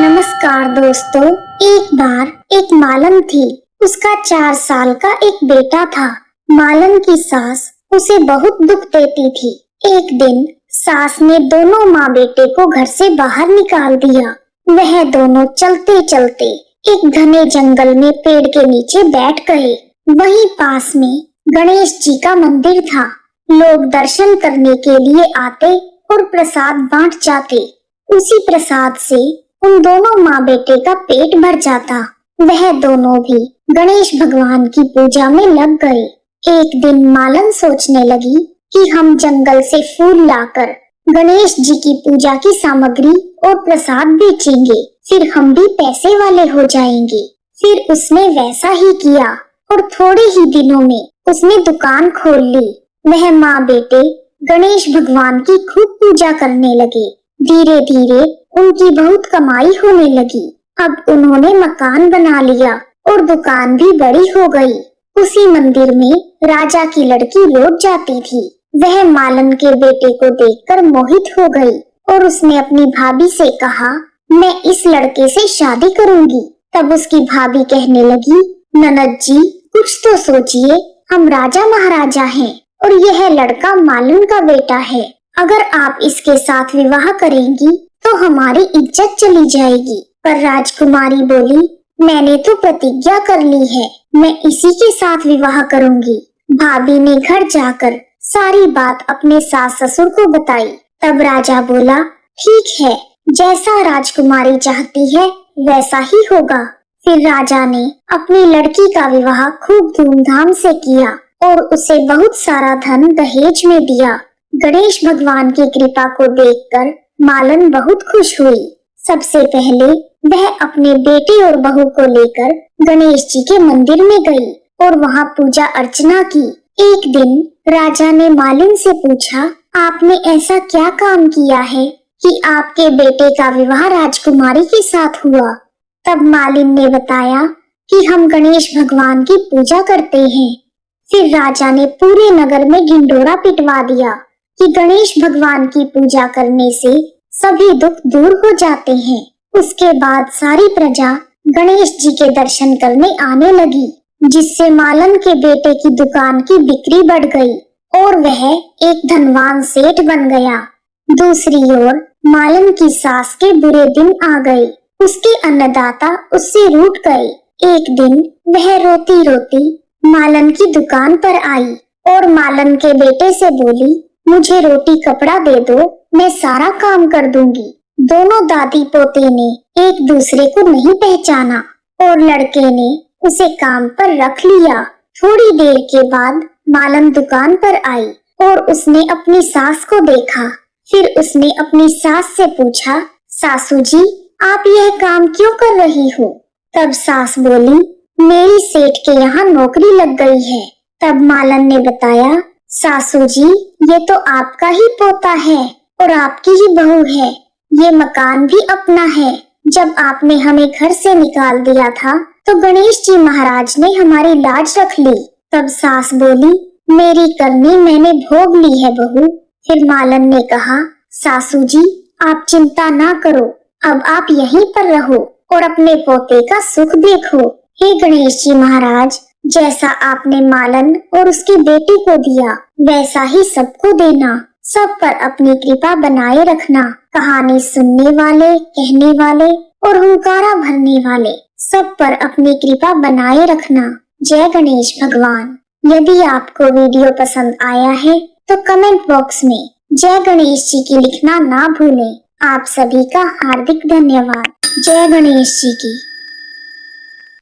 नमस्कार दोस्तों। एक बार एक मालन थी। उसका 4 साल का एक बेटा था। मालन की सास उसे बहुत दुख देती थी। एक दिन सास ने दोनों माँ बेटे को घर से बाहर निकाल दिया। वह दोनों चलते चलते एक घने जंगल में पेड़ के नीचे बैठ गए। वहीं पास में गणेश जी का मंदिर था। लोग दर्शन करने के लिए आते और प्रसाद बांट जाते। उसी प्रसाद से उन दोनों माँ बेटे का पेट भर जाता। वह दोनों भी गणेश भगवान की पूजा में लग गए। एक दिन मालन सोचने लगी कि हम जंगल से फूल लाकर गणेश जी की पूजा की सामग्री और प्रसाद बेचेंगे, फिर हम भी पैसे वाले हो जाएंगे। फिर उसने वैसा ही किया और थोड़े ही दिनों में उसने दुकान खोल ली। वह माँ बेटे गणेश भगवान की खूब पूजा करने लगे। धीरे धीरे उनकी बहुत कमाई होने लगी। अब उन्होंने मकान बना लिया और दुकान भी बड़ी हो गई। उसी मंदिर में राजा की लड़की रोज जाती थी। वह मालन के बेटे को देखकर मोहित हो गई और उसने अपनी भाभी से कहा, मैं इस लड़के से शादी करूंगी। तब उसकी भाभी कहने लगी, ननद जी कुछ तो सोचिए, हम राजा महाराजा हैं और यह लड़का मालन का बेटा है। अगर आप इसके साथ विवाह करेंगी तो हमारी इज्जत चली जाएगी। पर राजकुमारी बोली, मैंने तो प्रतिज्ञा कर ली है, मैं इसी के साथ विवाह करूंगी। भाभी ने घर जाकर सारी बात अपने सास ससुर को बताई। तब राजा बोला, ठीक है, जैसा राजकुमारी चाहती है वैसा ही होगा। फिर राजा ने अपनी लड़की का विवाह खूब धूमधाम से किया और उसे बहुत सारा धन दहेज में दिया। गणेश भगवान की कृपा को देखकर मालन बहुत खुश हुई। सबसे पहले वह अपने बेटे और बहू को लेकर गणेश जी के मंदिर में गई और वहां पूजा अर्चना की। एक दिन राजा ने मालिन से पूछा, आपने ऐसा क्या काम किया है कि आपके बेटे का विवाह राजकुमारी के साथ हुआ? तब मालिन ने बताया कि हम गणेश भगवान की पूजा करते हैं। फिर राजा ने पूरे नगर में ढिंढोरा पिटवा दिया कि गणेश भगवान की पूजा करने से सभी दुख दूर हो जाते हैं। उसके बाद सारी प्रजा गणेश जी के दर्शन करने आने लगी, जिससे मालन के बेटे की दुकान की बिक्री बढ़ गई और वह एक धनवान सेठ बन गया। दूसरी ओर मालन की सास के बुरे दिन आ गए। उसके अन्नदाता उससे रूठ गए। एक दिन वह रोती रोती मालन की दुकान पर आई और मालन के बेटे से बोली, मुझे रोटी कपड़ा दे दो, मैं सारा काम कर दूंगी। दोनों दादी पोते ने एक दूसरे को नहीं पहचाना और लड़के ने उसे काम पर रख लिया। थोड़ी देर के बाद मालन दुकान पर आई और उसने अपनी सास को देखा। फिर उसने अपनी सास से पूछा, सासू जी आप यह काम क्यों कर रही हो? तब सास बोली, मेरी सेठ के यहाँ नौकरी लग गई है। तब मालन ने बताया, सासू जी ये तो आपका ही पोता है और आपकी ही बहू है, ये मकान भी अपना है। जब आपने हमें घर से निकाल दिया था तो गणेश जी महाराज ने हमारी लाज रख ली। तब सास बोली, मेरी करनी मैंने भोग ली है बहू। फिर मालन ने कहा, सासू जी आप चिंता ना करो, अब आप यहीं पर रहो और अपने पोते का सुख देखो। हे गणेश जी महाराज, जैसा आपने मालन और उसकी बेटी को दिया वैसा ही सबको देना। सब पर अपनी कृपा बनाए रखना। कहानी सुनने वाले, कहने वाले और हुंकारा भरने वाले सब पर अपनी कृपा बनाए रखना। जय गणेश भगवान। यदि आपको वीडियो पसंद आया है तो कमेंट बॉक्स में जय गणेश जी की लिखना ना भूलें। आप सभी का हार्दिक धन्यवाद। जय गणेश जी की।